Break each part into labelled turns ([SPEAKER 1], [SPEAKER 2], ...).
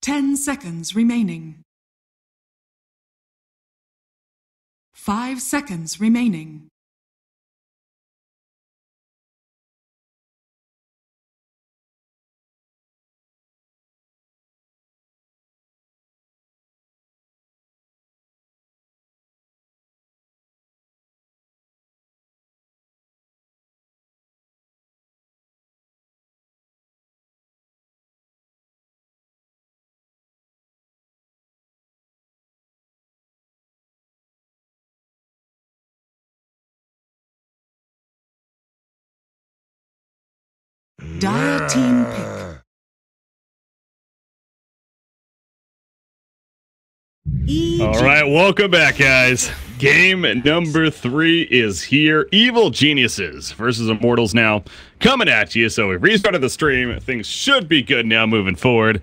[SPEAKER 1] 10 seconds remaining. 5 seconds remaining. Dire team pick.
[SPEAKER 2] All right, welcome back, guys. Game number 3 is here. Evil Geniuses versus Immortals now coming at you. So we restarted the stream. Things should be good now moving forward.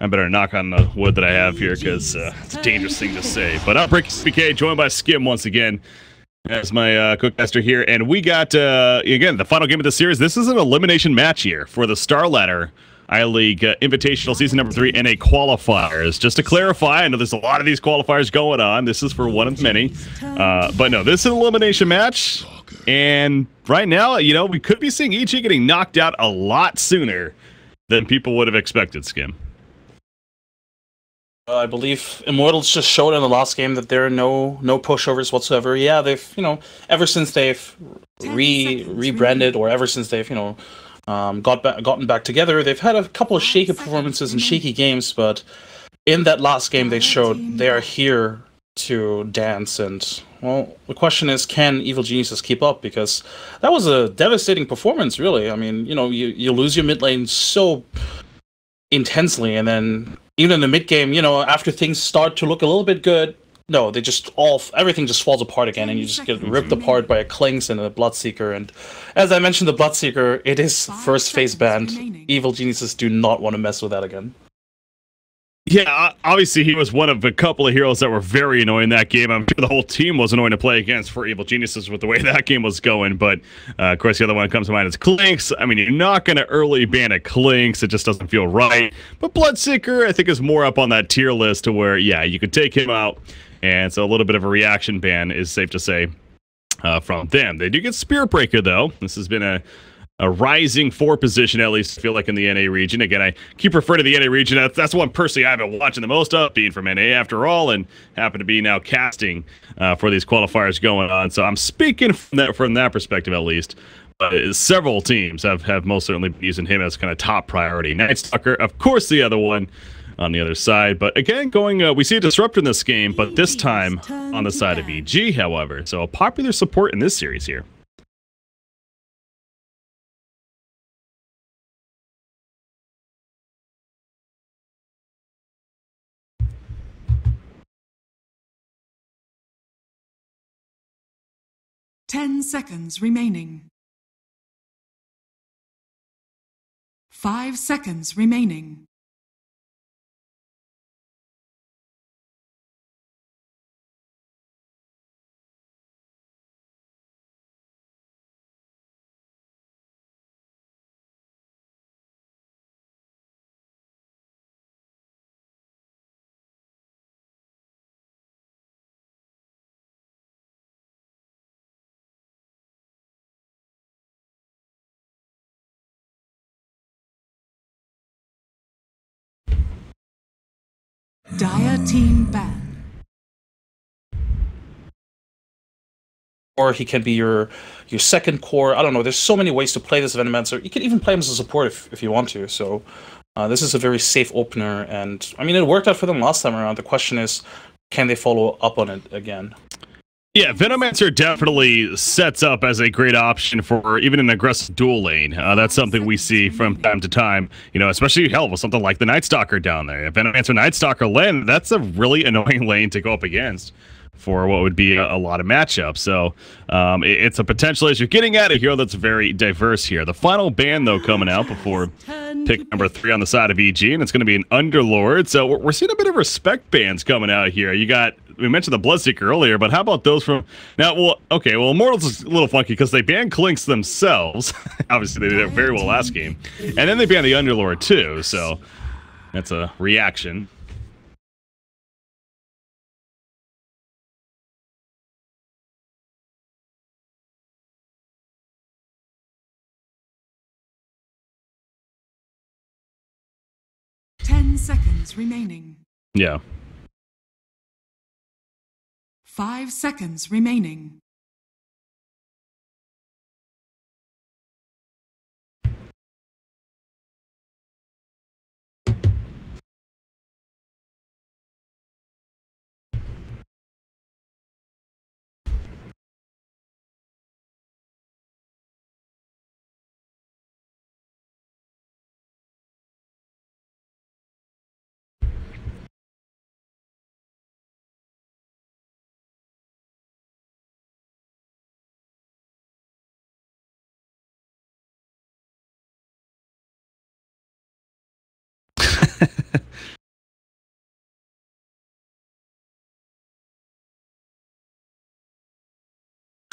[SPEAKER 2] I better knock on the wood that I have here because it's a dangerous thing to say. But I'm BK, joined by Skim once again as my cookmaster here. And we got, again, the final game of the series. This is an elimination match here for the Star Ladder I-League Invitational Season number 3 and a Qualifiers. Just to clarify, I know there's a lot of these qualifiers going on. This is for one of many. But no, this is an elimination match. And right now, you know, we could be seeing EG getting knocked out a lot sooner than people would have expected, Skim.
[SPEAKER 3] I believe Immortals just showed in the last game that there are no pushovers whatsoever. Yeah, they've, you know, ever since they've rebranded, or ever since they've, you know, gotten back together, they've had a couple of shaky performances and shaky games, but in that last game they showed they are here to dance. And, well, the question is, can Evil Geniuses keep up? Because that was a devastating performance, really. I mean, you know, you lose your mid lane so intensely, and then even in the mid game, you know, after things start to look a little bit good, no, they just everything just falls apart again, and you just get ripped apart by a Clinks and a Bloodseeker. And as I mentioned, the Bloodseeker, it is first phase banned. Evil Geniuses do not want to mess with that again.
[SPEAKER 2] Yeah, obviously he was one of a couple of heroes that were very annoying that game. I'm sure the whole team was annoying to play against for Evil Geniuses with the way that game was going. But, of course, the other one that comes to mind is Clinks. I mean, you're not going to early ban a Clinks. It just doesn't feel right. But Bloodseeker, I think, is more up on that tier list to where, yeah, you could take him out. And so a little bit of a reaction ban is safe to say from them. They do get Spear Breaker, though. This has been a rising 4 position, at least I feel like, in the NA region. Again, I keep referring to the NA region. That's the one personally I've been watching the most of, being from NA after all, and happen to be now casting for these qualifiers going on. So I'm speaking from that perspective, at least. Several teams have most certainly been using him as kind of top priority. Nightstalker, of course, the other one on the other side. But again, we see a disruptor in this game, but this time on the side of EG, however. So a popular support in this series here.
[SPEAKER 1] Ten seconds remaining. 5 seconds remaining. Dire team ban.
[SPEAKER 3] Or he can be your second core. I don't know. There's so many ways to play this Venomancer. You can even play him as a support if you want to. So this is a very safe opener. And, I mean, it worked out for them last time around. The question is, can they follow up on it again?
[SPEAKER 2] Yeah, Venomancer definitely sets up as a great option for even an aggressive dual lane. That's something we see from time to time, you know, especially hell with something like the Nightstalker down there. Venomancer Nightstalker lane, that's a really annoying lane to go up against for what would be a lot of matchups. So it's a potential as you're getting at a hero that's very diverse here. The final ban, though, coming out before pick number 3 on the side of EG, and it's going to be an Underlord. So we're seeing a bit of respect bans coming out here. We mentioned the Bloodseeker earlier, but how about those from now? Well, okay, well, Immortals is a little funky because they banned Clinks themselves. Obviously, they did it very well last game, and then they banned the Underlord too. So That's a reaction.
[SPEAKER 1] Seconds remaining.
[SPEAKER 2] Yeah.
[SPEAKER 1] 5 seconds remaining.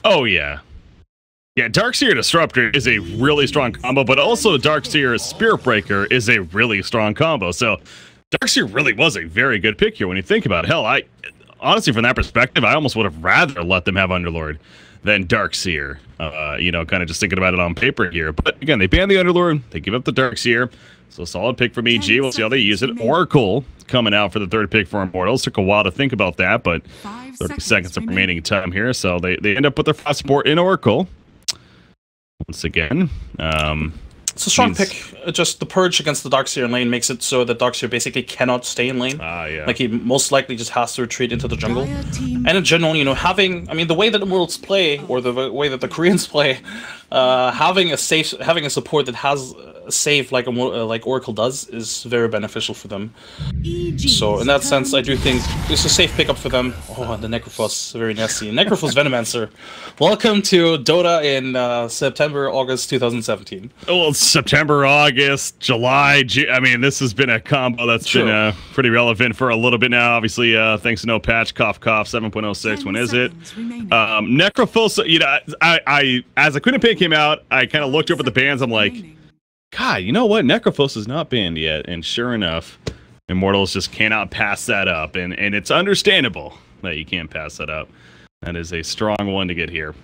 [SPEAKER 2] Oh, yeah. Yeah, Darkseer Disruptor is a really strong combo, but also Darkseer Spirit Breaker is a really strong combo. So Darkseer really was a very good pick here when you think about it. Hell, honestly, from that perspective, I almost would have rather let them have Underlord than Darkseer. You know, kind of just thinking about it on paper here. But again, they ban the Underlord, they give up the Darkseer. So solid pick from EG. We'll see how they use it. Oracle coming out for the third pick for Immortals. Took a while to think about that, but 30 seconds of remaining time here. So they end up with their fast support in Oracle. Once again.
[SPEAKER 3] It's a strong pick. Just the purge against the Darkseer in lane makes it so that Darkseer basically cannot stay in lane.
[SPEAKER 2] Yeah.
[SPEAKER 3] Like, he most likely just has to retreat into the jungle. And in general, you know, the way that Immortals play, or the way that the Koreans play, having a support that has a save like Oracle does is very beneficial for them. So in that sense, I do think it's a safe pickup for them. Oh, and the Necrophos, very nasty. Necrophos Venomancer. Welcome to Dota in September, August 2017.
[SPEAKER 2] Well, September, August, July, I mean, this has been a combo that's been pretty relevant for a little bit now. Obviously, thanks to no patch, cough, 7.06. When is it? Necrophos, you know, I as the Quinnipiac came out, I kind of looked over the bans. I'm like, God, you know what? Necrophos is not banned yet. And sure enough, Immortals just cannot pass that up. And it's understandable that you can't pass that up. That is a strong one to get here.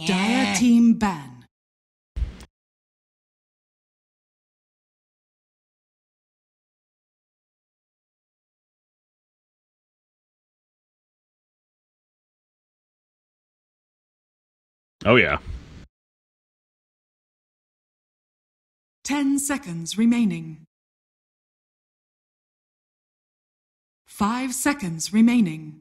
[SPEAKER 1] Dire team ban.
[SPEAKER 2] Oh, yeah.
[SPEAKER 1] 10 seconds remaining. 5 seconds remaining.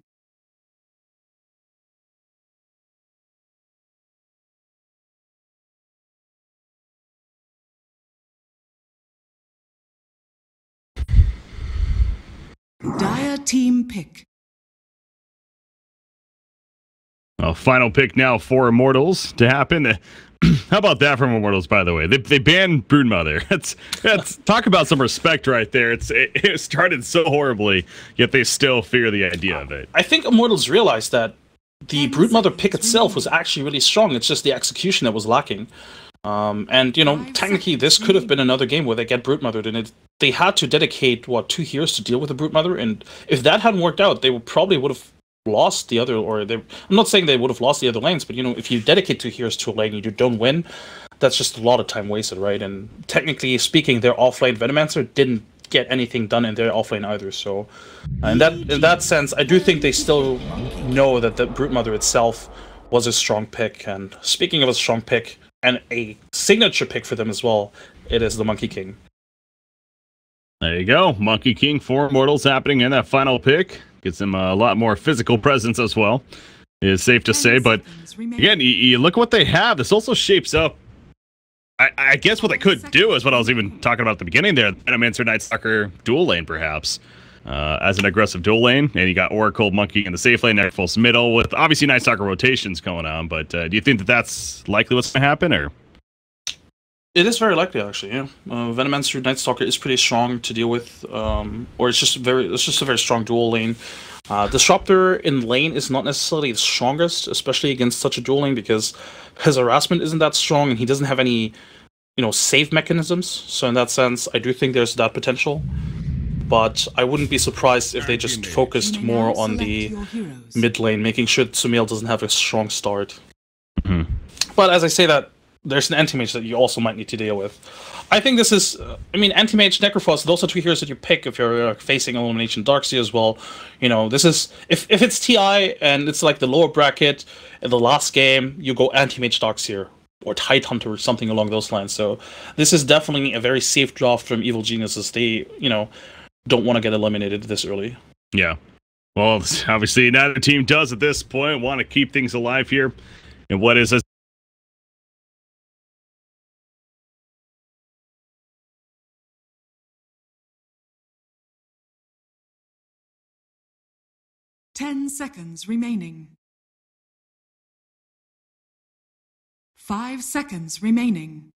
[SPEAKER 1] Dire team pick.
[SPEAKER 2] Final pick now for Immortals to happen. How about that from Immortals, by the way? They banned Broodmother. That's talk about some respect right there. It started so horribly, yet they still fear the idea of it.
[SPEAKER 3] I think Immortals realized that the Broodmother pick itself was actually really strong. It's just the execution that was lacking. And, you know, technically this could have been another game where they get Broodmothered, and they had to dedicate, 2 heroes to deal with the Broodmother, and if that hadn't worked out, they probably would have lost the other, I'm not saying they would have lost the other lanes, but, you know, if you dedicate 2 heroes to a lane and you don't win, that's just a lot of time wasted, right? And technically speaking, their offlane Venomancer didn't get anything done in their offlane either, so in that sense, I do think they still know that the Broodmother itself was a strong pick. And speaking of a strong pick, and a signature pick for them as well, it is the Monkey King.
[SPEAKER 2] There you go. Monkey King for Immortals happening in that final pick. Gets him a lot more physical presence as well, is safe to say. But again, you look what they have. This also shapes up. I guess what they could do is what I was even talking about at the beginning there. Venomancer Night Stalker dual lane, perhaps, as an aggressive dual lane. And you got Oracle, Monkey in the safe lane, Necrophos middle, with obviously Night Stalker rotations going on. But do you think that that's likely what's going to happen, or?
[SPEAKER 3] It is very likely, actually. Yeah, Venomancer Night Stalker is pretty strong to deal with, or it's just a very strong dual lane. Disruptor in lane is not necessarily the strongest, especially against such a dueling, because his harassment isn't that strong and he doesn't have any, save mechanisms. So in that sense, I do think there's that potential. But I wouldn't be surprised if they just focused more on the mid lane, making sure Sumail doesn't have a strong start.
[SPEAKER 2] Mm-hmm.
[SPEAKER 3] But as I say that, there's an anti-mage that you also might need to deal with. I think this is, anti-mage, Necrophos, those are two heroes that you pick if you're facing Illumination Darkseer as well. This is, if it's TI and it's like the lower bracket, in the last game, you go anti-mage Darkseer or Tidehunter or something along those lines. So this is definitely a very safe draft from Evil Geniuses. They, don't want to get eliminated this early.
[SPEAKER 2] Yeah. Well, obviously, neither team does at this point. Want to keep things alive here. And what is a
[SPEAKER 1] 10 seconds remaining. 5 seconds remaining.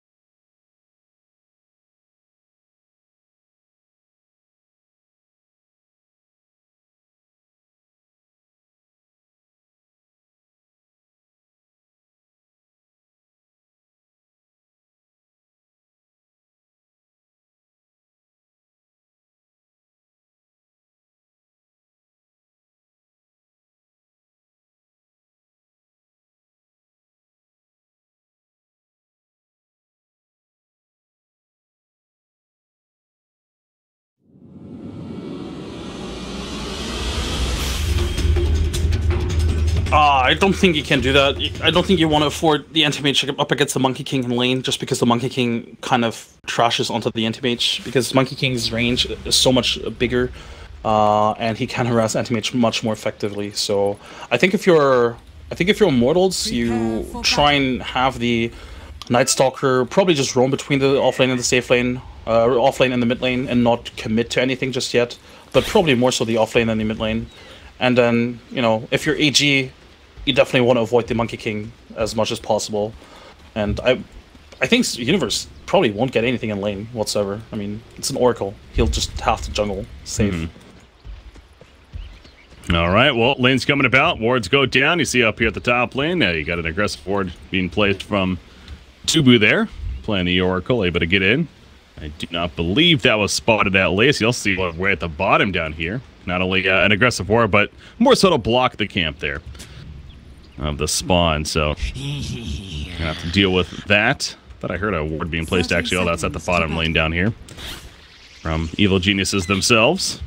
[SPEAKER 3] I don't think you can do that. I don't think you want to afford the anti-mage up against the Monkey King in lane, just because the Monkey King kind of trashes onto the anti-mage, because Monkey King's range is so much bigger, and he can harass anti-mage much more effectively. So I think if you're Immortals, you try and have the Night Stalker probably just roam between the offlane and the safe lane, offlane and the mid lane, and not commit to anything just yet, but probably more so the offlane than the mid lane. And then, if you're AG, you definitely want to avoid the Monkey King as much as possible. And I think Universe probably won't get anything in lane whatsoever. I mean, it's an Oracle. He'll just have to jungle safe.
[SPEAKER 2] Mm-hmm. All right, well, lane's coming about. Wards go down. You see up here at the top lane, you got an aggressive ward being placed from Tubu there, playing the Oracle, able to get in. I do not believe that was spotted at Lace. You'll see way at the bottom down here. Not only an aggressive ward, but more so to block the camp there of the spawn. So gonna have to deal with that. But I heard a ward being placed actually. Oh, that's at the bottom lane down here from Evil Geniuses themselves.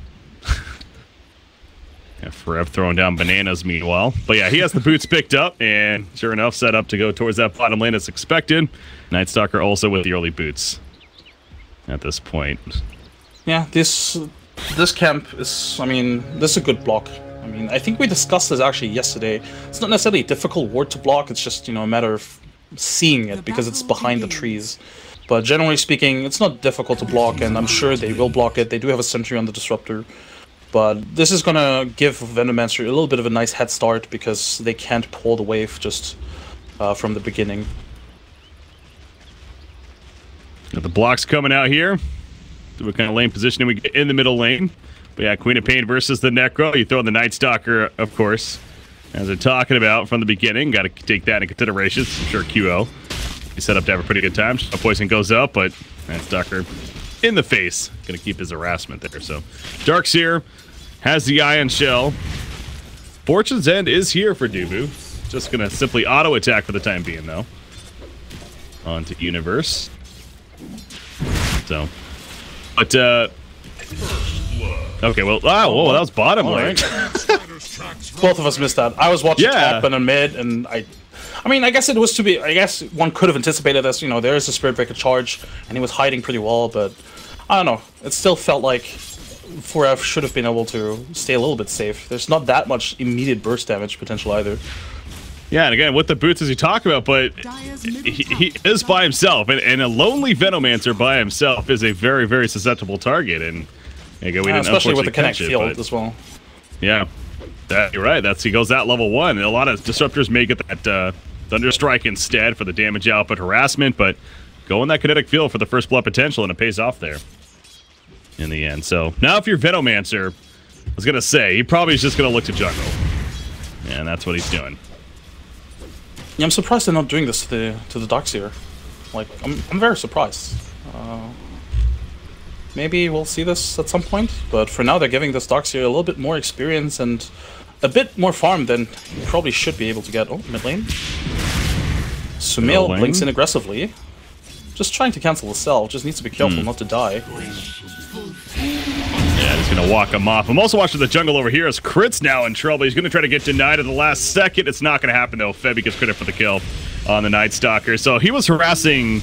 [SPEAKER 2] Forever throwing down bananas meanwhile. But yeah, he has the boots picked up, and sure enough, set up to go towards that bottom lane as expected. Night Stalker also with the early boots at this point.
[SPEAKER 3] Yeah, this camp is, this is a good block. I think we discussed this actually yesterday. It's not necessarily a difficult ward to block, it's just, a matter of seeing it because it's behind the trees. But generally speaking, it's not difficult to block, and I'm sure they will block it. They do have a sentry on the Disruptor. But this is gonna give Venomancer a little bit of a nice head start because they can't pull the wave just from the beginning.
[SPEAKER 2] Got the blocks coming out here. So what kind of lane positioning we get in the middle lane. But yeah, Queen of Pain versus the Necro. You throw in the Night Stalker, of course, as they're talking about from the beginning. Got to take that into consideration. I'm sure QO is set up to have a pretty good time. A poison goes up, but Night Stalker in the face. Going to keep his harassment there. So Darkseer has the Ion Shell. Fortune's End is here for Dubu. Just going to simply auto attack for the time being, though. On to Universe. So, but, okay, well, whoa, that was bottom lane.
[SPEAKER 3] Both of us missed that. I was watching top and then mid, and I guess it was to be, I guess one could have anticipated this, there is a Spirit Breaker charge, and he was hiding pretty well, but I don't know. It still felt like 4F should have been able to stay a little bit safe. There's not that much immediate burst damage potential either.
[SPEAKER 2] Yeah, and again, with the boots as you talk about, but he is by himself, and a lonely Venomancer by himself is a very, very susceptible target, and again, we didn't
[SPEAKER 3] especially with the Connect field as well.
[SPEAKER 2] Yeah, you're right. He goes at level 1. A lot of Disruptors may get that Thunderstrike instead for the damage output harassment, but go in that kinetic field for the first blood potential, and it pays off there in the end. So now if you're Venomancer, I was gonna say, he probably is just gonna look to jungle. And that's what he's doing.
[SPEAKER 3] Yeah, I'm surprised they're not doing this to the Darkseer. Like, I'm very surprised. Maybe we'll see this at some point, but for now they're giving this Darkseer a little bit more experience and a bit more farm than he probably should be able to get. Oh, mid lane. Sumail blinks in aggressively. Just trying to cancel the cell, just needs to be careful not to die.
[SPEAKER 2] Yeah, he's gonna walk him off. I'm also watching the jungle over here as Crit's now in trouble. He's gonna try to get denied at the last second. It's not gonna happen though. Febby gets credit for the kill on the Night Stalker. So he was harassing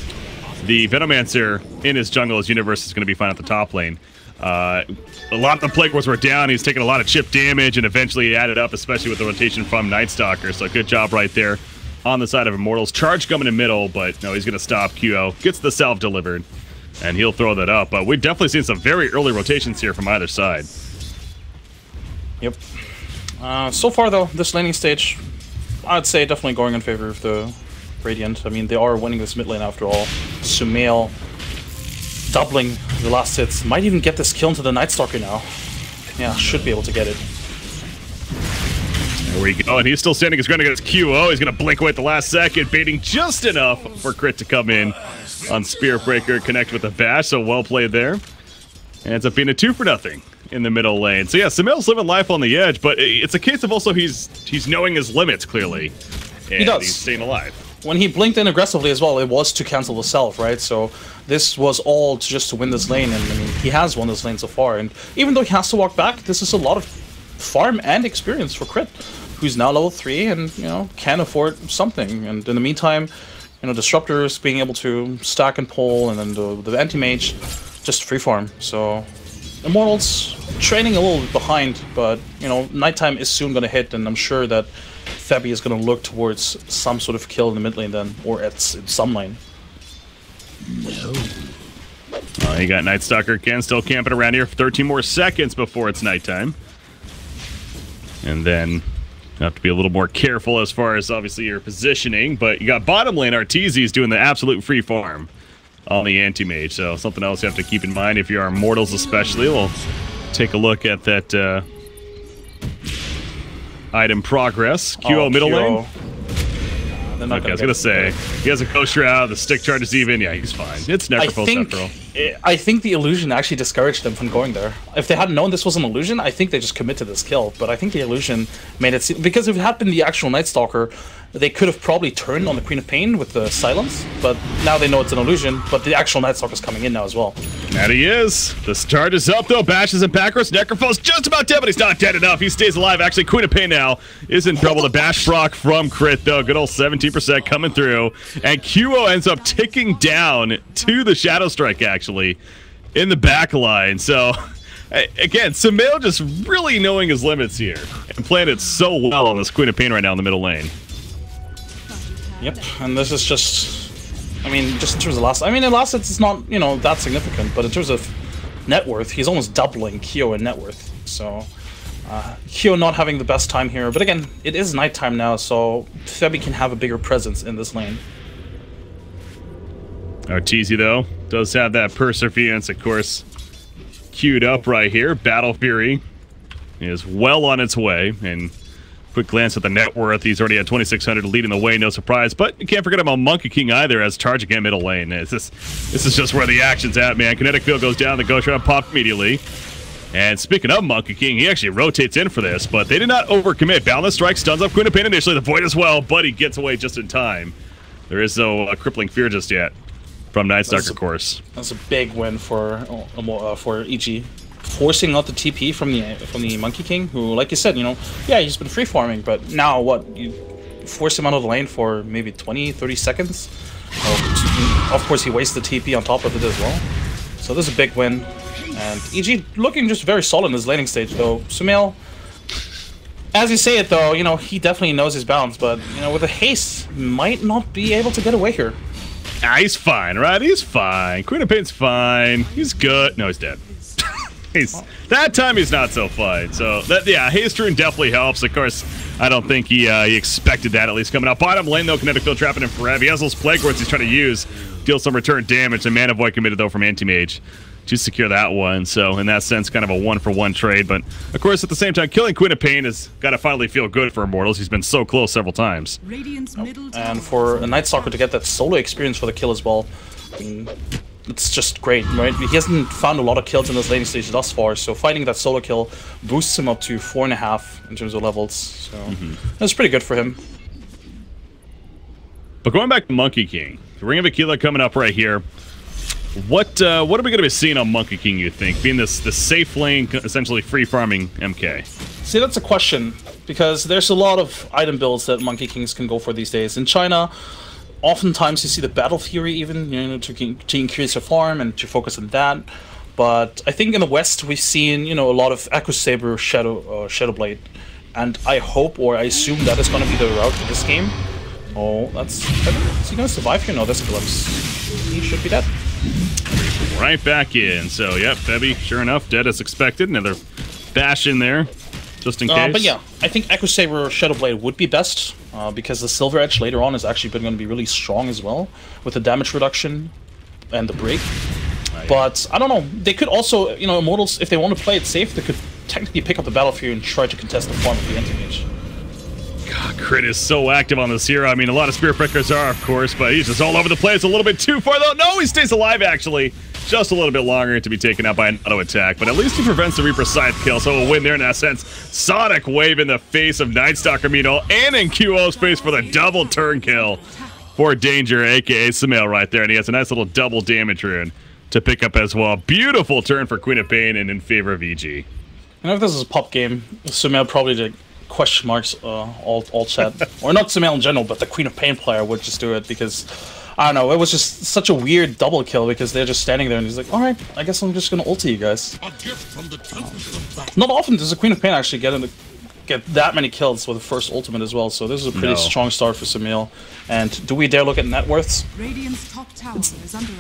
[SPEAKER 2] the Venomancer in his jungle. His universe is gonna be fine at the top lane. A lot of the Plague Wars were down. He's taking a lot of chip damage and eventually he added up, especially with the rotation from Night Stalker. So good job right there on the side of Immortals. Charge coming in middle, but no, he's gonna stop QO. Gets the salve delivered. And he'll throw that up. But we've definitely seen some very early rotations here from either side.
[SPEAKER 3] Yep. So far, though, this laning stage, I'd say definitely going in favor of the Radiant. I mean, they are winning this mid lane after all. Sumail doubling the last hits. Might even get this kill into the Night Stalker now. Yeah, should be able to get it.
[SPEAKER 2] There we go. And he's still standing his ground against QO. He's going to blink away at the last second, baiting just enough for Crit to come in on Spirit Breaker, connect with the bash, so well played there. And ends up being a 2-for-0 in the middle lane. So yeah, Sumail's living life on the edge, but it's a case of also he's knowing his limits clearly. And
[SPEAKER 3] he does.
[SPEAKER 2] He's staying alive.
[SPEAKER 3] When he blinked in aggressively as well, it was to cancel the self, right? So this was all just to win this lane, and I mean, he has won this lane so far. And even though he has to walk back, this is a lot of farm and experience for Crit, who's now level 3 and, you know, can afford something. And in the meantime, you know, Disruptors being able to stack and pull, and then the Anti-Mage just free farm. So Immortals training a little bit behind, but, you know, nighttime is soon going to hit, and I'm sure that Febby is going to look towards some sort of kill in the mid lane then, or at some lane.
[SPEAKER 2] No. You got Night Stalker again, still camping around here for 13 more seconds before it's nighttime. And then have to be a little more careful as far as obviously your positioning, but you got bottom lane Arteezy's doing the absolute free farm on the Anti-Mage, so something else you have to keep in mind if you are Immortals especially. We'll take a look at that item progress. QO middle lane. Okay, I was gonna say he has a Ghost Shroud, the stick charge is even. Yeah, he's fine. It's Necrophos after all.
[SPEAKER 3] I think the illusion actually discouraged them from going there. If they hadn't known this was an illusion, I think they just commit to this kill. But I think the illusion made it seem, because if it had been the actual Night Stalker, they could have probably turned on the Queen of Pain with the silence. But now they know it's an illusion. But the actual Night Stalker's coming in now as well.
[SPEAKER 2] And he is. The start is up though. Bashes and Packers. Necrophos just about dead, but he's not dead enough. He stays alive. Actually, Queen of Pain now is in trouble. The bash proc from Crit though. Good old 17% coming through. And QO ends up ticking down to the Shadow Strike actually in the back line. So again, Sumail just really knowing his limits here and playing it so well on this Queen of Pain right now in the middle lane.
[SPEAKER 3] Yep, and this is just, I mean, just in terms of last, I mean, in last it's not, you know, that significant, but in terms of net worth, he's almost doubling Kyo in net worth. So Kyo not having the best time here, but again, it is nighttime now, so Febby can have a bigger presence in this lane.
[SPEAKER 2] Arteezy though does have that perseverance, of course, queued up right here. Battle Fury is well on its way, and quick glance at the net worth. He's already at 2,600 leading the way, no surprise. But you can't forget about Monkey King either, as charging at middle lane. This is just where the action's at, man. Kinetic Field goes down, the Ghost Shroud popped immediately. And speaking of Monkey King, he actually rotates in for this, but they did not overcommit. Boundless Strike stuns up Queen of Pain initially, the Void as well, but he gets away just in time. There is no Crippling Fear just yet from Night Stalker, of course.
[SPEAKER 3] That's a big win for EG. Forcing out the TP from the Monkey King, who, like you said, you know, yeah, he's been free farming, but now what? You force him out of the lane for maybe 20, 30 seconds. Of course, he wastes the TP on top of it as well. So this is a big win. And EG looking just very solid in his laning stage, though. Sumail, as you say it, though, you know, he definitely knows his balance, but, you know, with a haste, might not be able to get away here.
[SPEAKER 2] Ah, he's fine, right? He's fine. Queen of Pain's fine. He's good. No, he's dead. That time he's not so fine. So that, yeah, haste rune definitely helps. Of course, I don't think he expected that, at least coming out. Bottom lane though, Kinetic Field trapping him forever. He has those Plague Wars he's trying to use, deal some return damage. And Mana Void committed though from Anti-Mage to secure that one. So in that sense, kind of a 1-for-1 trade. But of course, at the same time, killing Queen of Pain has got to finally feel good for Immortals. He's been so close several times.
[SPEAKER 3] And for a Night Stalker to get that solo experience for the kill as well, I mean, it's just great, right? He hasn't found a lot of kills in this laning stage thus far, so finding that solo kill boosts him up to 4.5 in terms of levels. So that's pretty good for him.
[SPEAKER 2] But going back to Monkey King, the Ring of Aquila coming up right here. What are we going to be seeing on Monkey King, you think? Being this safe lane, essentially free farming MK?
[SPEAKER 3] See, that's a question, because there's a lot of item builds that Monkey Kings can go for these days. In China, oftentimes you see the Battle Fury even, you know, to increase your farm and to focus on that. But I think in the West we've seen, you know, a lot of Echo Saber, Shadow Blade, and I hope, or I assume, that is going to be the route for this game. Oh, that's... Is he going to survive here? No, that's Glimpse. He should be dead.
[SPEAKER 2] Right back in. So, yep, Febby, sure enough, dead as expected. Another bash in there, just in case.
[SPEAKER 3] But yeah, I think Echo Saber or Shadow Blade would be best, because the Silver Edge later on is actually going to be really strong as well, with the damage reduction and the break. But, I don't know, they could also, you know, Immortals, if they want to play it safe, they could technically pick up the Battle Fury and try to contest the farm of the Anti-Mage.
[SPEAKER 2] God, Crit is so active on this hero. I mean, a lot of Spirit Breakers are, of course, but he's just all over the place a little bit too far, though. No, he stays alive, actually. Just a little bit longer to be taken out by an auto attack, but at least he prevents the Reaper Scythe kill, so we'll win there in that sense. Sonic Wave in the face of Night Stalker Mino, and in QO space for the double turn kill for Danger, aka Sumail right there, and he has a nice little double damage rune to pick up as well. Beautiful turn for Queen of Pain and in favor of VG.
[SPEAKER 3] You know, if this is a pop game, Sumail probably did question marks all chat, or not Sumail in general, but the Queen of Pain player would just do it, because I don't know, it was just such a weird double kill, because they're just standing there and he's like, alright, I guess I'm just gonna ulti you guys. Not often does a Queen of Pain actually get that many kills with the first ultimate as well, so this is a pretty strong start for Sumail. And do we dare look at net worths?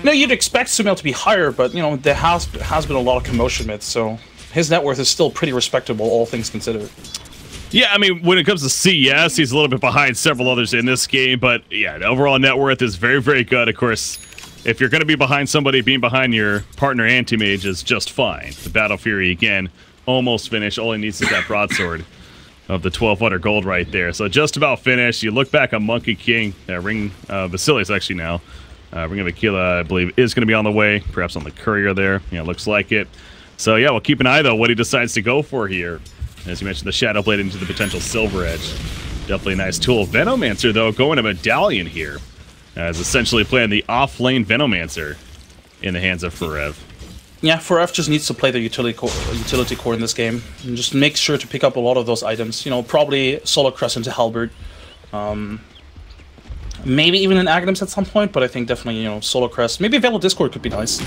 [SPEAKER 3] No, you'd expect Sumail to be higher, but you know, there has been a lot of commotion with, so his net worth is still pretty respectable, all things considered.
[SPEAKER 2] Yeah, I mean, when it comes to CS, he's a little bit behind several others in this game, but yeah, the overall net worth is very, very good. Of course, if you're going to be behind somebody, being behind your partner Anti-Mage is just fine. The Battle Fury, again, almost finished. All he needs is that broadsword of the 1200 gold right there. So just about finished. You look back on Monkey King, Ring Basilius actually now. Ring of Aquila, I believe, is going to be on the way, perhaps on the courier there. Yeah, looks like it. So yeah, we'll keep an eye, though, what he decides to go for here. As you mentioned, the Shadow Blade into the potential Silver Edge. Definitely a nice tool. Venomancer, though, going to Medallion here. Is essentially playing the off-lane Venomancer in the hands of Forev.
[SPEAKER 3] Yeah, Forev just needs to play the utility core in this game. And just make sure to pick up a lot of those items. You know, probably Solar Crest into Halberd. Maybe even an Aghanim's at some point, but I think definitely, you know, Solar Crest. Maybe Veil of Discord could be nice.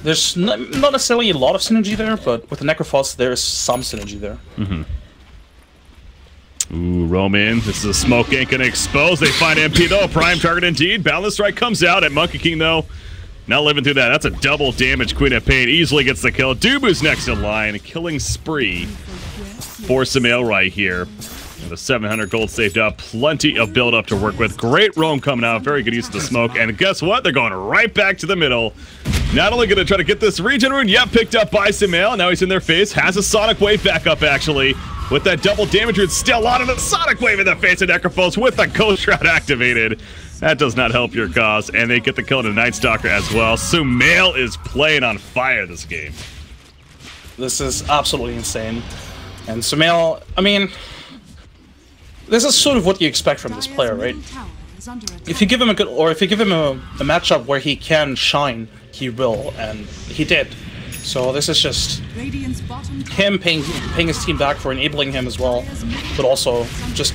[SPEAKER 3] There's not necessarily a lot of synergy there, but with the Necrophos, there is some synergy there.
[SPEAKER 2] Ooh, Roman. This is a smoke ain't gonna expose. They find MP, though. Prime target indeed. Balance Strike comes out at Monkey King, though. Not living through that. That's a double damage. Queen of Pain easily gets the kill. Dubu's next in line. A killing spree for Sumail right here. And the 700 gold saved up. Plenty of build up to work with. Great roam coming out. Very good use of the smoke. And guess what? They're going right back to the middle. Not only going to try to get this regen rune, yep, picked up by Sumail. Now he's in their face. Has a Sonic Wave back up, actually. With that double damage rune still on, and a Sonic Wave in the face of Necrophos with the Ghost Shroud activated. That does not help your cause. And they get the kill to Night Stalker as well. Sumail is playing on fire this game.
[SPEAKER 3] This is absolutely insane. And Sumail, I mean, this is sort of what you expect from this player, right? If you give him a good, or if you give him a matchup where he can shine, he will, and he did. So this is just him paying his team back for enabling him as well, but also just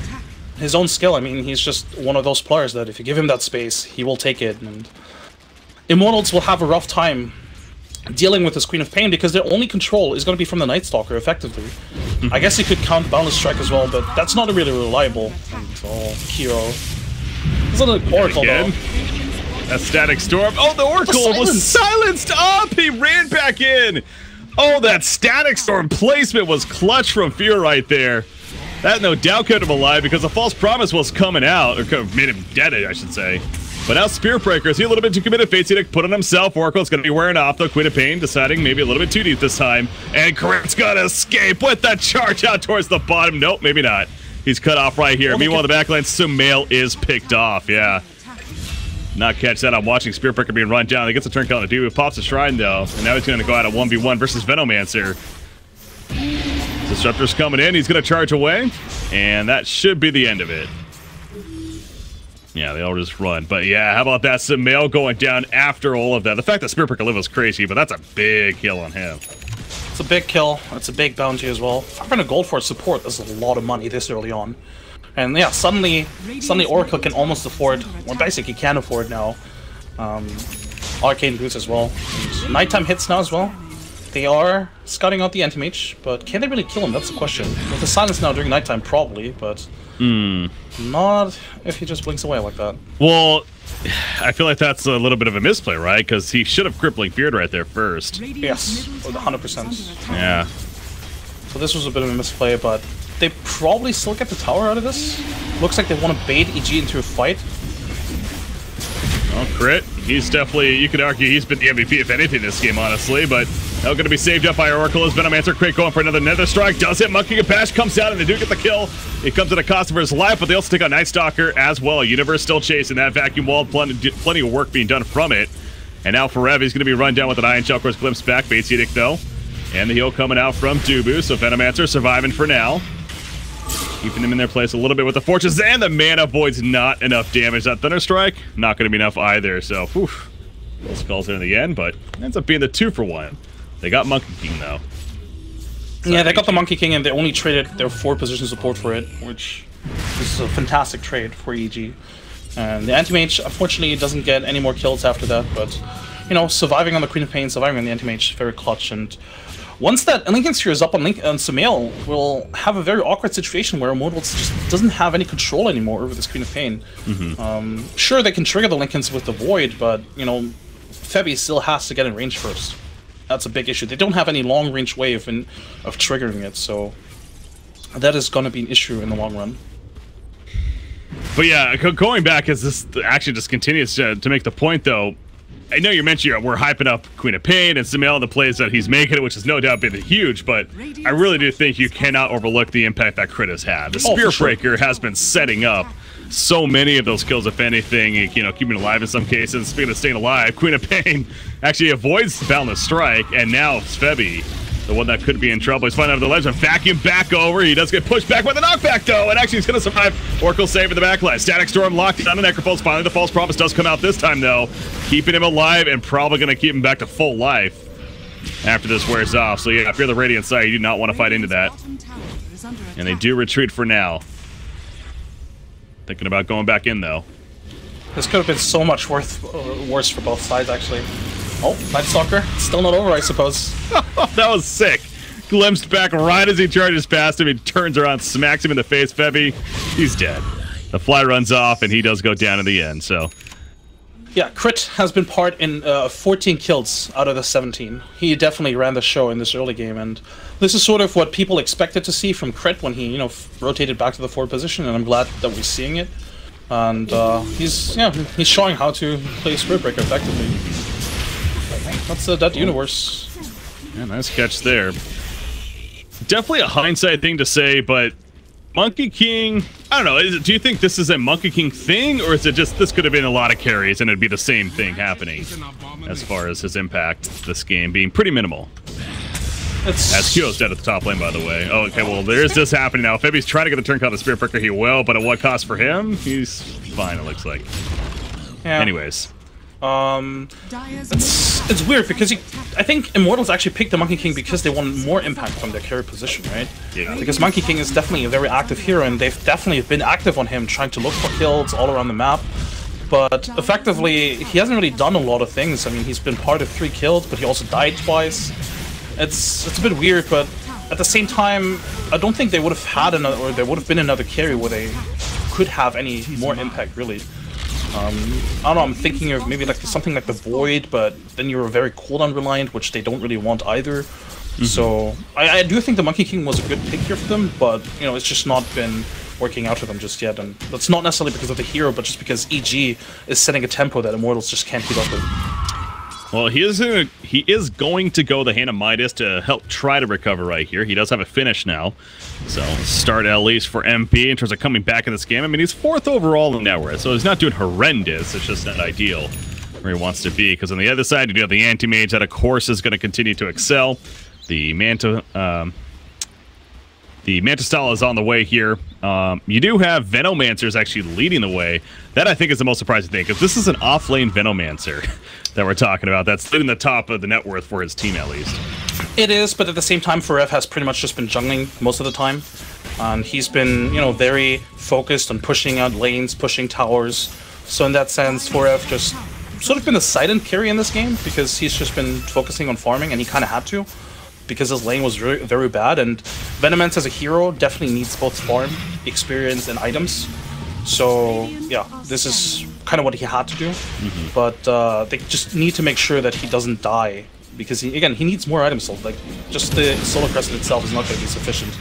[SPEAKER 3] his own skill. I mean, he's just one of those players that if you give him that space, he will take it. And Immortals will have a rough time dealing with this Queen of Pain because their only control is going to be from the Night Stalker, effectively. I guess you could count Boundless Strike as well, but that's not really reliable. So, Kiro. It's not an Oracle, though.
[SPEAKER 2] A Static Storm. Oh, the Oracle was silenced up! He ran back in! Oh, that Static Storm placement was clutch from Fear right there. That no doubt kept him alive because the False Promise was coming out, or made him dead, I should say. But now Spirit Breaker, is he a little bit too committed? Fates to put on himself. Oracle's going to be wearing off, though. Queen of Pain deciding maybe a little bit too deep this time. And Crit's going to escape with the charge out towards the bottom. Nope, maybe not. He's cut off right here. Meanwhile, the backline, Sumail is picked off. Yeah. Not catch that. I'm watching Spirit Breaker being run down. He gets a turn count to do. He pops a Shrine, though. And now he's going to go out at 1v1 versus Venomancer. Disruptor's coming in. He's going to charge away. And that should be the end of it. Yeah, they all just run. But yeah, how about that? Sumail going down after all of that. The fact that Spirit Breaker live was crazy, but that's a big kill on him.
[SPEAKER 3] It's a big kill. It's a big bounty as well. 500 gold for support is a lot of money this early on. And yeah, suddenly Oracle can almost afford, well, basically can afford now, Arcane Boots as well. And nighttime hits now as well. They are scouting out the anti-mage, but can they really kill him? That's the question. With the silence now during nighttime, probably, but not if he just blinks away like that.
[SPEAKER 2] Well, I feel like that's a little bit of a misplay, right? Because he should have Crippling Feared right there first.
[SPEAKER 3] Yes, 100%.
[SPEAKER 2] Yeah.
[SPEAKER 3] So this was a bit of a misplay, but they probably still get the tower out of this. Looks like they want to bait EG into a fight.
[SPEAKER 2] Oh, Crit. He's definitely, you could argue he's been the MVP if anything this game, honestly, but now going to be saved up by Oracle as Venomancer. Crit going for another Nether Strike. Does hit. Monkey Capash comes out and they do get the kill. It comes at a cost of his life, but they also take out Night Stalker as well. Universe still chasing that vacuum wall. Plenty of work being done from it. And now Forever, he's going to be run down with an Iron Shell. Of course, glimpse back. Bates Edict, though. And the heal coming out from Dubu, so Venomancer surviving for now. Keeping them in their place a little bit with the Fortunes, and the Mana Void's not enough damage. That Thunder Strike, not going to be enough either, so, whew. Little skulls there in the end, but ends up being the 2-for-1. They got Monkey King, though.
[SPEAKER 3] Yeah, they got the Monkey King, and they only traded their 4 position support for it, which is a fantastic trade for EG. And the Anti-Mage, unfortunately, doesn't get any more kills after that, but, you know, surviving on the Queen of Pain, surviving on the Anti-Mage, very clutch, and once that Lincoln Sphere is up on Sumail, we'll have a very awkward situation where Immortals just doesn't have any control anymore over this Queen of Pain. Sure, they can trigger the Lincolns with the Void, but, you know, Febby still has to get in range first. That's a big issue. They don't have any long-range way of triggering it, so that is going to be an issue in the long run.
[SPEAKER 2] But yeah, going back as this action just continues to make the point, though, I know you mentioned we're hyping up Queen of Pain and Sumail and the plays that he's making, which has no doubt been huge, but I really do think you cannot overlook the impact that Crit has had. The Spear Breaker has been setting up so many of those kills, if anything, you know, keeping alive in some cases. Speaking of staying alive, Queen of Pain actually avoids Boundless Strike, and now Febby, the one that could be in trouble. He's finding out the ledge. Vacuum back over. He does get pushed back with a knockback, though, and actually he's going to survive. Oracle saving the backline. Static Storm locked on the Necropulse. Finally, the False Promise does come out this time, though, keeping him alive and probably going to keep him back to full life after this wears off. So, yeah, if you're the Radiant side, you do not want to fight into that. And they do retreat for now. Thinking about going back in, though.
[SPEAKER 3] This could have been so much worse for both sides, actually. Oh, Night Stalker. Still not over, I suppose.
[SPEAKER 2] That was sick. Glimpsed back right as he charges past him. He turns around, smacks him in the face. Febby, he's dead. The fly runs off, and he does go down in the end, so.
[SPEAKER 3] Yeah, Crit has been part in 14 kills out of the 17. He definitely ran the show in this early game, and this is sort of what people expected to see from Crit when he, you know, rotated back to the 4 position, and I'm glad that we're seeing it. And he's showing how to play Spirit Breaker effectively. That's that universe.
[SPEAKER 2] Yeah, nice catch there. Definitely a hindsight thing to say, but Monkey King, I don't know, do you think this is a Monkey King thing, or is it just this could have been a lot of carries and it'd be the same thing happening as far as his impact this game being pretty minimal? As Kyo's dead at the top lane, by the way. Oh, okay, well, there's this happening now. If Febby's trying to get the turn count of the Spirit Breaker, he will, but at what cost for him? He's fine, it looks like.
[SPEAKER 3] Yeah.
[SPEAKER 2] Anyways.
[SPEAKER 3] It's weird because I think Immortals actually picked the Monkey King because they want more impact from their carry position, right?
[SPEAKER 2] Yeah.
[SPEAKER 3] Because Monkey King is definitely a very active hero, and they've definitely been active on him, trying to look for kills all around the map. But effectively, he hasn't really done a lot of things. I mean, he's been part of 3 kills, but he also died twice. It's a bit weird, but at the same time, I don't think they would have had another, or there would have been another carry where they could have any more impact, really. I don't know, I'm thinking of maybe like something like the Void, but then you're very cooldown reliant, which they don't really want either. So I do think the Monkey King was a good pick here for them, but you know, it's just not been working out for them just yet, and that's not necessarily because of the hero, but just because EG is setting a tempo that Immortals just can't keep up with.
[SPEAKER 2] Well, he is going to go the Hand of Midas to help try to recover right here. He does have a finish now, so start at least for MP in terms of coming back in this game. I mean, he's 4th overall in net worth, so he's not doing horrendous. It's just not ideal where he wants to be, because on the other side, you do have the Anti-Mage that, of course, is going to continue to excel. The Manta style is on the way here. You do have Venomancers actually leading the way. That, I think, is the most surprising thing, because this is an off-lane Venomancer that we're talking about. That's leading the top of the net worth for his team, at least.
[SPEAKER 3] It is, but at the same time, Forev has pretty much just been jungling most of the time. And he's been, you know, very focused on pushing out lanes, pushing towers. So in that sense, Forev just sort of been a silent carry in this game, because he's just been focusing on farming, and he kind of had to, because his lane was very, very bad. And Venomancer as a hero definitely needs both farm, experience, and items. So yeah, this is kind of what he had to do. But they just need to make sure that he doesn't die, because he needs more items. So, like, just the Solar Crescent itself is not going to be sufficient.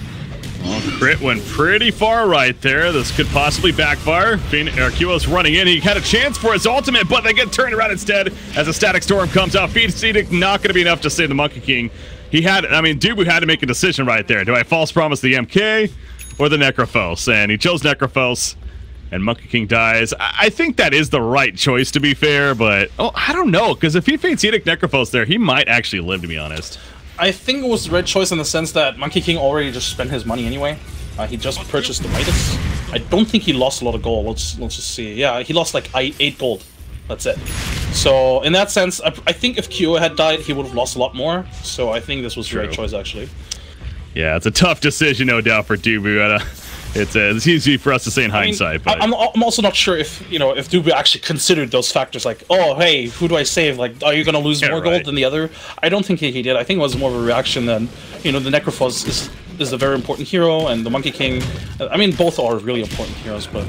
[SPEAKER 2] Well, Crit went pretty far right there. This could possibly backfire. Q's running in. He had a chance for his ultimate, but they get turned around instead as a Static Storm comes out. Feed Edict not going to be enough to save the Monkey King. Dubu had to make a decision right there. Do I false promise the MK or the Necrophos? And he chose Necrophos, and Monkey King dies. I think that is the right choice, to be fair, but I don't know, because if he fates Edict Necrophos there, he might actually live, to be honest.
[SPEAKER 3] I think it was the right choice in the sense that Monkey King already just spent his money anyway. He just purchased the Midas. I don't think he lost a lot of gold. Let's just see. Yeah, he lost like 8 gold. That's it. So in that sense, I think if Kyo had died, he would have lost a lot more. So I think this was the right choice, actually.
[SPEAKER 2] Yeah, it's a tough decision, no doubt, for Dubu. It's easy for us to say in hindsight. But
[SPEAKER 3] I'm also not sure if if Dubu actually considered those factors, like, oh hey, who do I save? Like, are you going to lose more gold than the other? I don't think he did. I think it was more of a reaction than, the Necrophos is a very important hero, and the Monkey King. I mean, both are really important heroes, but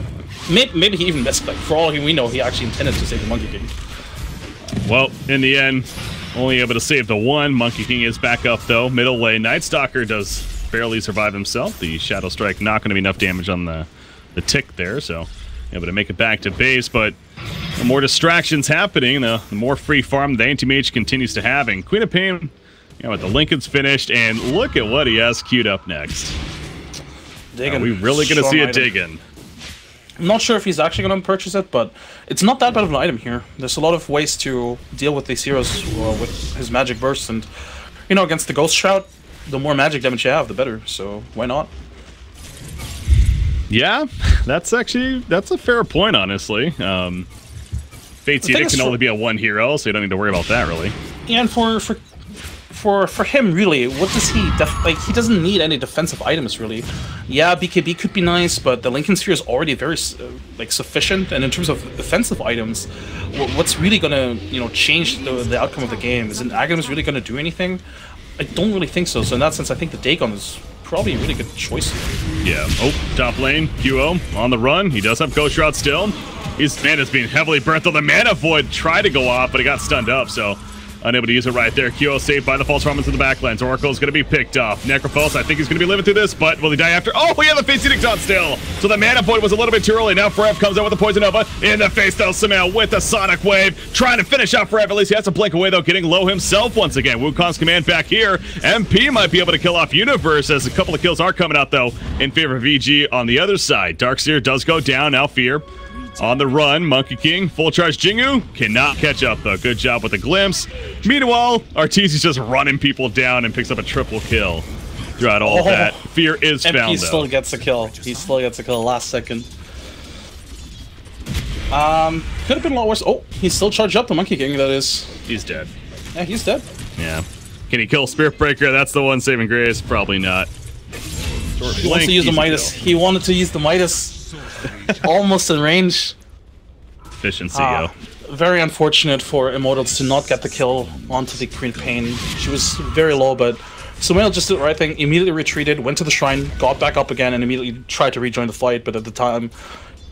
[SPEAKER 3] maybe he even missed. Like, for all we know, he actually intended to save the Monkey King.
[SPEAKER 2] Well, in the end, only able to save the one. Monkey King is back up though. Middle lane, Night Stalker does barely survive himself. The Shadow Strike not going to be enough damage on the tick there, so able to make it back to base. But the more distractions happening, the more free farm the Anti-Mage continues to have. And Queen of Pain, with the Lincoln's finished, and look at what he has queued up next. Are we really going to see a Diggin?
[SPEAKER 3] I'm not sure if he's actually going to purchase it, but it's not that bad of an item here. There's a lot of ways to deal with these heroes with his magic burst, and against the Ghost Shroud, the more magic damage you have, the better. So why not?
[SPEAKER 2] Yeah, that's a fair point, honestly. Fate's Edict can only be a one hero, so you don't need to worry about that, really.
[SPEAKER 3] Yeah, and for him, really, what does he he doesn't need any defensive items, really. Yeah, BKB could be nice, but the Lincoln Sphere is already very sufficient. And in terms of offensive items, what's really gonna change the outcome of the game? Is an Aghanim really gonna do anything? I don't really think so. So in that sense, I think the Dagon is probably a really good choice here.
[SPEAKER 2] Yeah. Oh, top lane, QO on the run. He does have Ghost Shroud still. His mana's being heavily burnt, though the Mana Void tried to go off, but he got stunned up, so unable to use it right there. QO saved by the false promise in the backlands. Oracle's going to be picked off. Necrophos, I think he's going to be living through this, but will he die after? Oh, yeah, the Fate's Edict on still. So the Mana Void was a little bit too early. Now Forev comes out with the Poison Nova. In the face, though, Sumail with the Sonic Wave. Trying to finish out Forev. At least he has to blink away, though, getting low himself once again. Wukong's command back here. MP might be able to kill off Universe, as a couple of kills are coming out, though, in favor of VG on the other side. Darkseer does go down. Now Fear on the run. Monkey King, full charge Jingu, cannot catch up though. Good job with the glimpse. Meanwhile, Arteezy's just running people down and picks up a triple kill throughout all that. Fear is found though.
[SPEAKER 3] He still gets a kill. He still gets a kill last second. Could have been a lot worse. Oh, he's still charged up, the Monkey King, that is.
[SPEAKER 2] He's dead.
[SPEAKER 3] Yeah, he's dead.
[SPEAKER 2] Yeah. Can he kill Spirit Breaker? That's the one saving grace. Probably not.
[SPEAKER 3] He wants to use the Midas. He wanted to use the Midas. Almost in range.
[SPEAKER 2] Efficiency, yo.
[SPEAKER 3] Very unfortunate for Immortals to not get the kill onto the Queen of Pain. She was very low, but Sumail just did the right thing, immediately retreated, went to the shrine, got back up again, and immediately tried to rejoin the fight, but at the time,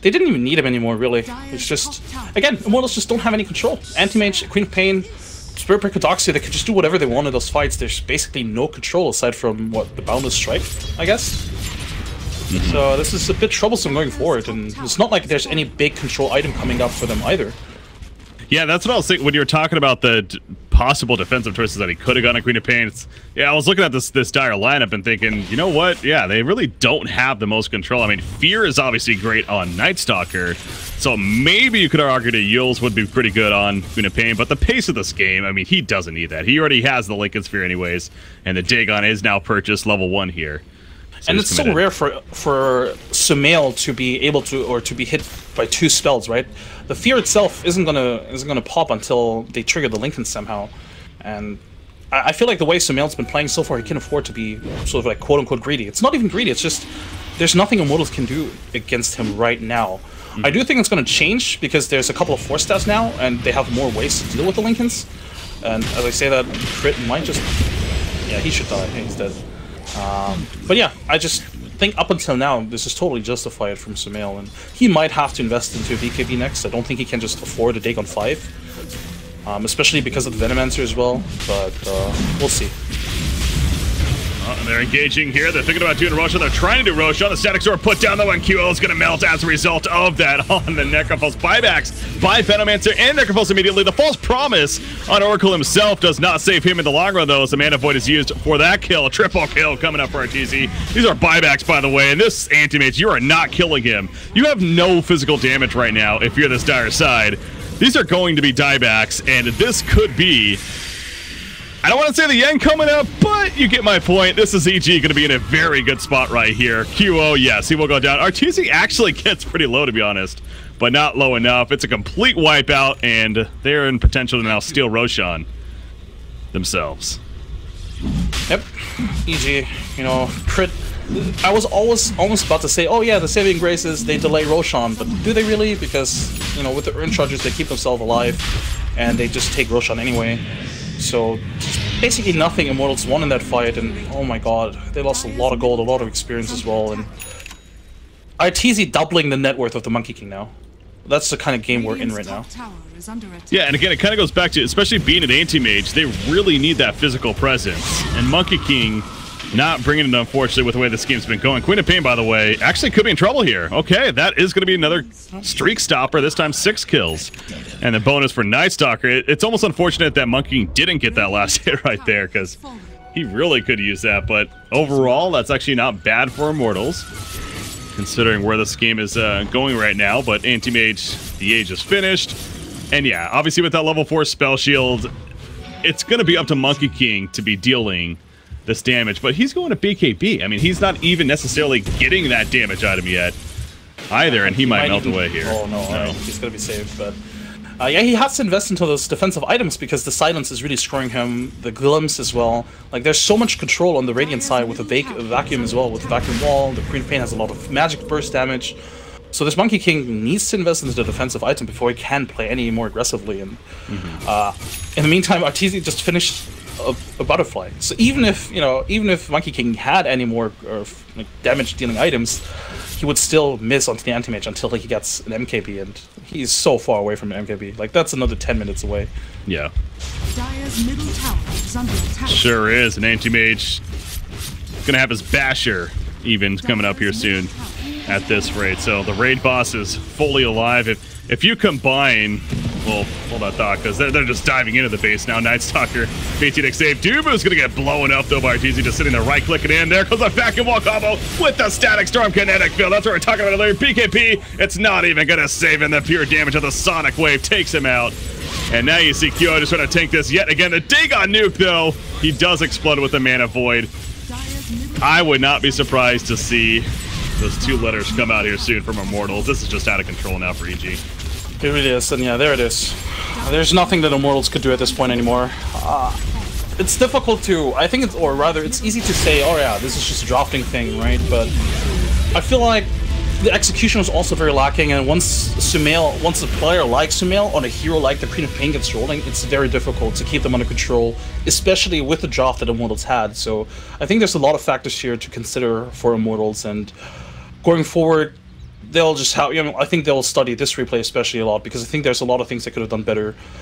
[SPEAKER 3] they didn't even need him anymore, really. It's just, again, Immortals just don't have any control. Anti-Mage, Queen of Pain, Spirit Breaker, Doxia, they could just do whatever they want in those fights. There's basically no control aside from, what, the Boundless Strike, I guess? So this is a bit troublesome going forward, and it's not like there's any big control item coming up for them either.
[SPEAKER 2] Yeah, that's what I was thinking when you were talking about the possible defensive choices that he could have gotten on Queen of Pain. Yeah, I was looking at this dire lineup and thinking, you know what? Yeah, they really don't have the most control. I mean, Fear is obviously great on Night Stalker, so maybe you could argue that Yules would be pretty good on Queen of Pain, but the pace of this game, I mean, he doesn't need that. He already has the Lincoln Sphere anyways, and the Dagon is now purchased level 1 here. So
[SPEAKER 3] and it's so rare for Sumail to be able to, or to be hit by 2 spells, right? The Fear itself isn't gonna pop until they trigger the Lincoln somehow, and I feel like the way Sumail's been playing so far, he can afford to be sort of like quote unquote greedy. It's not even greedy. It's just there's nothing Immortals can do against him right now. I do think it's going to change because there's a couple of Force Staffs now, and they have more ways to deal with the Lincolns. And as I say that, Crit might just, yeah, he should die. He's dead. But yeah, I just think up until now, this is totally justified from Sumail, and he might have to invest into BKB next. I don't think he can just afford a Dagon 5, especially because of the Venomancer as well, but we'll see.
[SPEAKER 2] They're engaging here. They're thinking about doing Roshan. They're trying to do Roshan. The Static Sword put down, though, and QL is going to melt as a result of that on the Necropulse. Buybacks by Venomancer and Necropulse immediately. The False Promise on Oracle himself does not save him in the long run, though, as the Mana Void is used for that kill. Triple kill coming up for RTZ. These are buybacks, by the way, and this Anti-Mage, you are not killing him. You have no physical damage right now if you're this dire side. These are going to be diebacks, and this could be... I don't want to say the end coming up, but you get my point. This is EG going to be in a very good spot right here. QO, yes, he will go down. Artusi actually gets pretty low, to be honest, but not low enough. It's a complete wipeout, and they're in potential to now steal Roshan themselves.
[SPEAKER 3] Yep, EG, you know, crit. I was almost about to say, oh yeah, the saving grace is they delay Roshan, but do they really? Because, you know, with the Urn Chargers, they keep themselves alive, and they just take Roshan anyway. So, basically nothing Immortals won in that fight, and oh my god, they lost a lot of gold, a lot of experience as well, and ITZ doubling the net worth of the Monkey King now. That's the kind of game we're in right now.
[SPEAKER 2] Yeah, and again, it kind of goes back to, especially being an anti-mage, they really need that physical presence, and Monkey King not bringing it, unfortunately, with the way this game's been going. Queen of Pain, by the way, actually could be in trouble here. Okay, that is going to be another streak stopper, this time 6 kills. And the bonus for Night Stalker. It's almost unfortunate that Monkey King didn't get that last hit right there, because he really could use that. But overall, that's actually not bad for Immortals, considering where this game is going right now. But Anti-Mage, the age is finished. And yeah, obviously with that level 4 spell shield, it's going to be up to Monkey King to be dealing this damage, but he's going to BKB. I mean, he's not even necessarily getting that damage item yet either, and he might melt away here.
[SPEAKER 3] Oh no, he's going to be saved, but yeah, he has to invest into those defensive items because the silence is really screwing him, the glimpse as well. Like, there's so much control on the Radiant side with the vacuum as well, with the vacuum wall. The Queen of Pain has a lot of magic burst damage. So this Monkey King needs to invest into the defensive item before he can play any more aggressively. And in the meantime, Arteezy just finished a butterfly. So even if Monkey King had any more like, damage-dealing items, he would still miss onto the Anti-Mage until he gets an MKB, and he's so far away from an MKB. Like, that's another 10 minutes away.
[SPEAKER 2] Yeah.
[SPEAKER 1] Dire's middle tower is under attack.
[SPEAKER 2] Sure is. An Anti-Mage gonna have his Basher even coming up here soon at this rate. So the raid boss is fully alive. If you combine, well, hold that thought, because they're just diving into the base now. Night Stalker, BTX save. Dubu's gonna get blown up though by Arteezy, just sitting there right-clicking in. There goes a vacuum wall combo with the Static Storm kinetic field. That's what we're talking about earlier. BKP, it's not even gonna save him. The pure damage of the Sonic Wave takes him out. And now you see Kyo just trying to tank this yet again. The Dagon nuke though, he does explode with the Mana Void. I would not be surprised to see those 2 letters come out here soon from Immortals. This is just out of control now for EG.
[SPEAKER 3] It really is, and yeah, there it is. There's nothing that Immortals could do at this point anymore. It's difficult to, I think it's, or rather, it's easy to say, oh yeah, this is just a drafting thing, right? But I feel like the execution was also very lacking, and once a player like Sumail on a hero like the Queen of Pain gets rolling, it's very difficult to keep them under control, especially with the draft that Immortals had. So I think there's a lot of factors here to consider for Immortals, and going forward, they'll just have, I think they'll study this replay especially a lot, because I think there's a lot of things they could have done better.